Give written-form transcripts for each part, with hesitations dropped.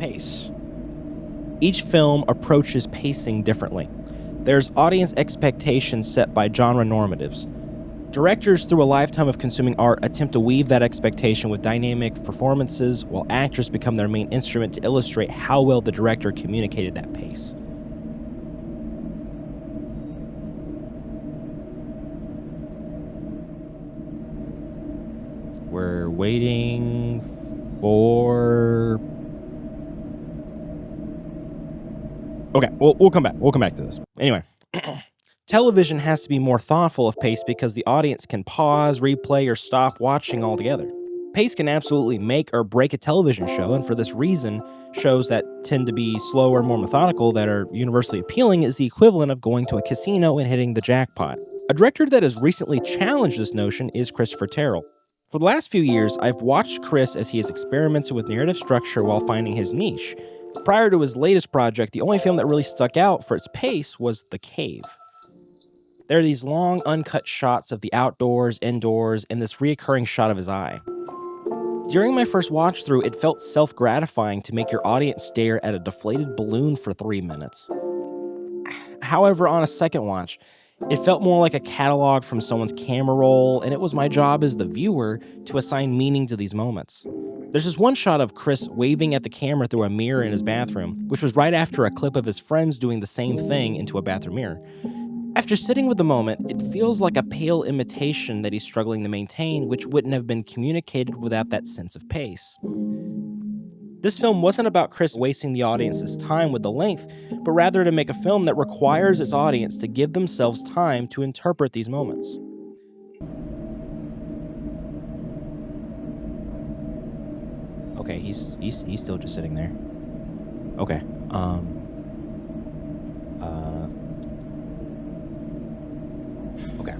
Pace. Each film approaches pacing differently. There's audience expectations set by genre normatives. Directors, through a lifetime of consuming art, attempt to weave that expectation with dynamic performances, while actors become their main instrument to illustrate how well the director communicated that pace. We're waiting for... Okay, we'll come back. We'll come back to this. Anyway, television has to be more thoughtful of pace because the audience can pause, replay, or stop watching altogether. Pace can absolutely make or break a television show, and for this reason, shows that tend to be slower, more methodical, that are universally appealing is the equivalent of going to a casino and hitting the jackpot. A director that has recently challenged this notion is Christopher Terrell. For the last few years, I've watched Chris as he has experimented with narrative structure while finding his niche. Prior to his latest project, the only film that really stuck out for its pace was The Cave. There are these long, uncut shots of the outdoors, indoors, and this reoccurring shot of his eye. During my first watch through, it felt self-gratifying to make your audience stare at a deflated balloon for 3 minutes. However, on a second watch, it felt more like a catalog from someone's camera roll, and it was my job as the viewer to assign meaning to these moments. There's this one shot of Chris waving at the camera through a mirror in his bathroom, which was right after a clip of his friends doing the same thing into a bathroom mirror. After sitting with the moment, it feels like a pale imitation that he's struggling to maintain, which wouldn't have been communicated without that sense of pace. This film wasn't about Chris wasting the audience's time with the length, but rather to make a film that requires its audience to give themselves time to interpret these moments. Okay, he's still just sitting there. Okay. Okay.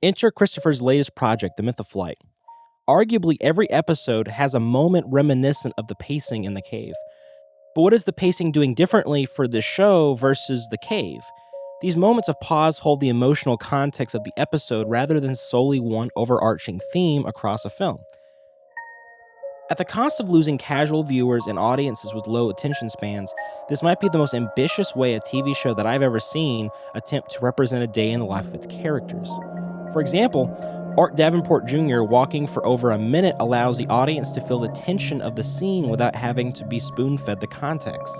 Enter Christopher's latest project, The Myth of Flight. Arguably, every episode has a moment reminiscent of the pacing in The Cave. But what is the pacing doing differently for this show versus The Cave? These moments of pause hold the emotional context of the episode rather than solely one overarching theme across a film. At the cost of losing casual viewers and audiences with low attention spans, this might be the most ambitious way a TV show that I've ever seen attempt to represent a day in the life of its characters. For example, Art Davenport Jr. walking for over a minute allows the audience to feel the tension of the scene without having to be spoon-fed the context.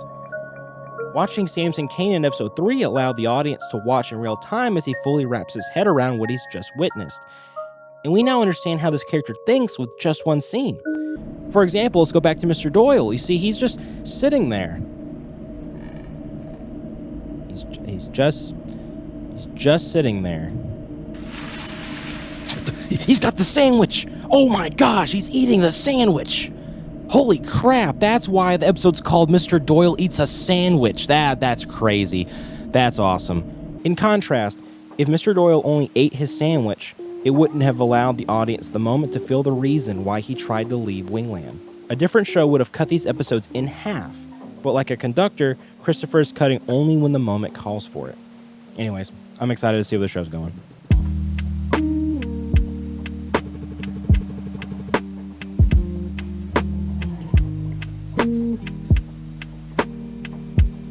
Watching Samson Kane in episode 3 allowed the audience to watch in real time as he fully wraps his head around what he's just witnessed. And we now understand how this character thinks with just one scene. For example, let's go back to Mr. Doyle. You see, he's just sitting there. He's just sitting there. He's got the sandwich. Oh my gosh, he's eating the sandwich. Holy crap, that's why the episode's called Mr. Doyle Eats a Sandwich. That's crazy. That's awesome. In contrast, if Mr. Doyle only ate his sandwich, it wouldn't have allowed the audience the moment to feel the reason why he tried to leave Wingland. A different show would have cut these episodes in half, but like a conductor, Christopher is cutting only when the moment calls for it. Anyways, I'm excited to see where the show's going.